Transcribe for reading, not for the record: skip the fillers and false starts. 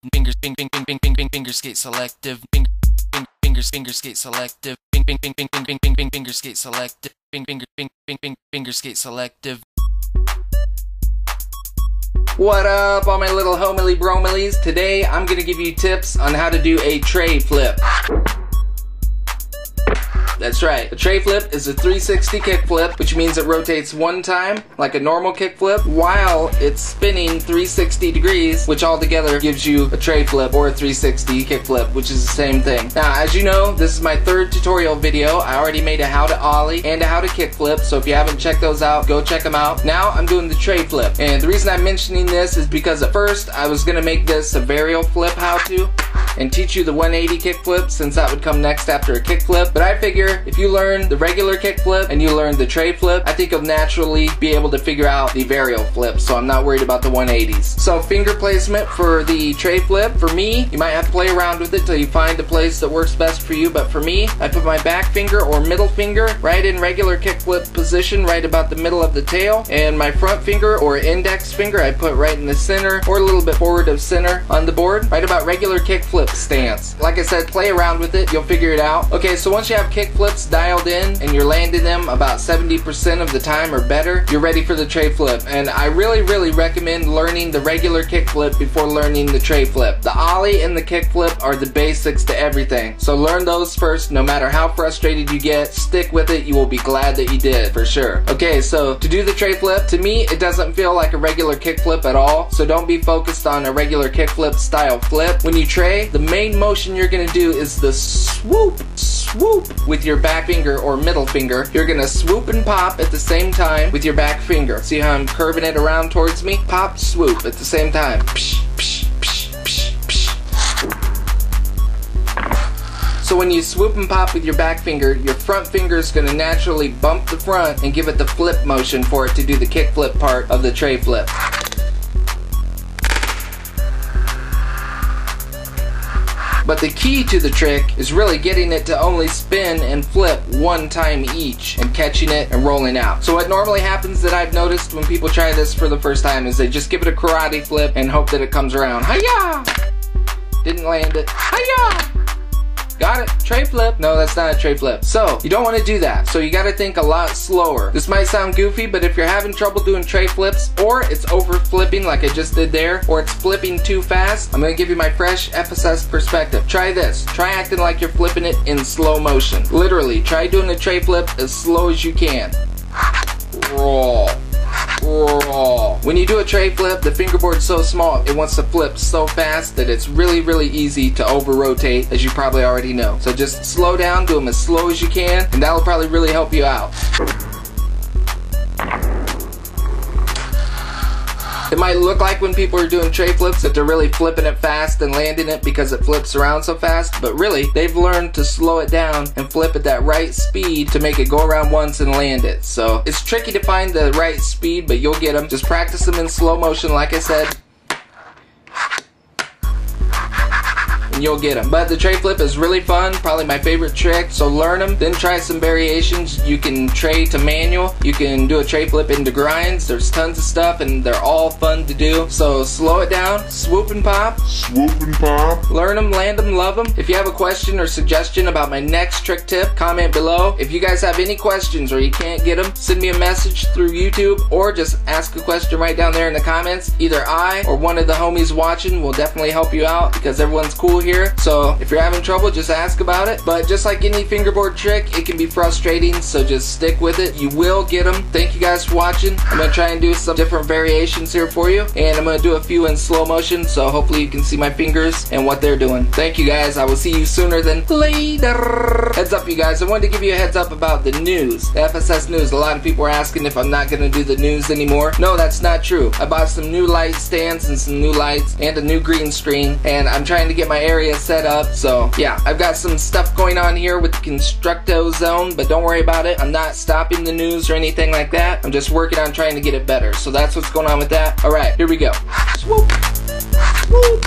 FingerSkateSelective. FingerSkateSelective. FingerSkateSelective. FingerSkateSelective. What up, all my little homily bromilies? Today I'm gonna give you tips on how to do a Tre Flip. That's right. A Tre Flip is a 360 kickflip, which means it rotates one time, like a normal kickflip, while it's spinning 360 degrees, which altogether gives you a Tre Flip or a 360 kickflip, which is the same thing. Now, as you know, this is my third tutorial video. I already made a how to ollie and a how to kickflip, so if you haven't checked those out, go check them out. Now, I'm doing the Tre Flip, and the reason I'm mentioning this is because at first, I was gonna make this a varial flip how-to, and teach you the 180 kickflip, since that would come next after a kickflip, but I figure if you learn the regular kickflip and you learn the Tre Flip, I think you'll naturally be able to figure out the varial flip, so I'm not worried about the 180s. So finger placement for the Tre Flip, for me, you might have to play around with it till you find a place that works best for you, but for me, I put my back finger or middle finger right in regular kickflip position, right about the middle of the tail, and my front finger or index finger I put right in the center or a little bit forward of center on the board, right about regular kickflip stance. Like I said, play around with it, you'll figure it out. Okay, so once you have kickflips dialed in and you're landing them about 70% of the time or better, you're ready for the Tre Flip. And I really recommend learning the regular kickflip before learning the Tre Flip. The ollie and the kickflip are the basics to everything, so learn those first. No matter how frustrated you get, stick with it. You will be glad that you did, for sure. Okay, so to do the Tre Flip, to me it doesn't feel like a regular kickflip at all, so don't be focused on a regular kickflip style flip. When you Tre, the main motion you're gonna do is the swoop with your back finger or middle finger. You're gonna swoop and pop at the same time with your back finger. See how I'm curving it around towards me? Pop, swoop at the same time. Psh, psh, psh, psh, psh. So when you swoop and pop with your back finger, your front finger is gonna naturally bump the front and give it the flip motion for it to do the kick flip part of the Tre Flip. But the key to the trick is really getting it to only spin and flip one time each and catching it and rolling out. So what normally happens that I've noticed when people try this for the first time is they just give it a karate flip and hope that it comes around. Hi-ya! Didn't land it. Hi-ya! Got it, Tre Flip. No, that's not a Tre Flip. So, you don't want to do that. So you gotta think a lot slower. This might sound goofy, but if you're having trouble doing Tre Flips, or it's over flipping like I just did there, or it's flipping too fast, I'm gonna give you my fresh FSS perspective. Try this. Try acting like you're flipping it in slow motion. Literally, try doing a Tre Flip as slow as you can. Roll. Roll. When you do a Tre Flip, the fingerboard's so small, it wants to flip so fast that it's really easy to over rotate, as you probably already know. So just slow down, do them as slow as you can, and that'll probably really help you out. It might look like when people are doing Tre Flips that they're really flipping it fast and landing it because it flips around so fast, but really, they've learned to slow it down and flip at that right speed to make it go around once and land it. So, it's tricky to find the right speed, but you'll get them. Just practice them in slow motion, like I said, and you'll get them. But the Tre Flip is really fun, probably my favorite trick, so learn them, then try some variations. You can Tre to manual, you can do a Tre Flip into grinds, there's tons of stuff and they're all fun to do. So slow it down, swoop and pop, learn them, land them, love them. If you have a question or suggestion about my next trick tip, comment below. If you guys have any questions or you can't get them, send me a message through YouTube or just ask a question right down there in the comments. Either I or one of the homies watching will definitely help you out because everyone's cool here. So if you're having trouble, just ask about it. But just like any fingerboard trick, it can be frustrating, so just stick with it. You will get them. Thank you guys for watching. I'm going to try and do some different variations here for you, and I'm going to do a few in slow motion, so hopefully you can see my fingers and what they're doing. Thank you guys. I will see you sooner than later. Heads up, you guys. I wanted to give you a heads up about the news, the FSS news. A lot of people are asking if I'm not going to do the news anymore. No, that's not true. I bought some new light stands and some new lights and a new green screen, and I'm trying to get my area set up. So yeah, I've got some stuff going on here with the Constructo Zone, but don't worry about it. I'm not stopping the news or anything like that. I'm just working on trying to get it better. So that's what's going on with that. Alright, here we go. Swoop. Swoop.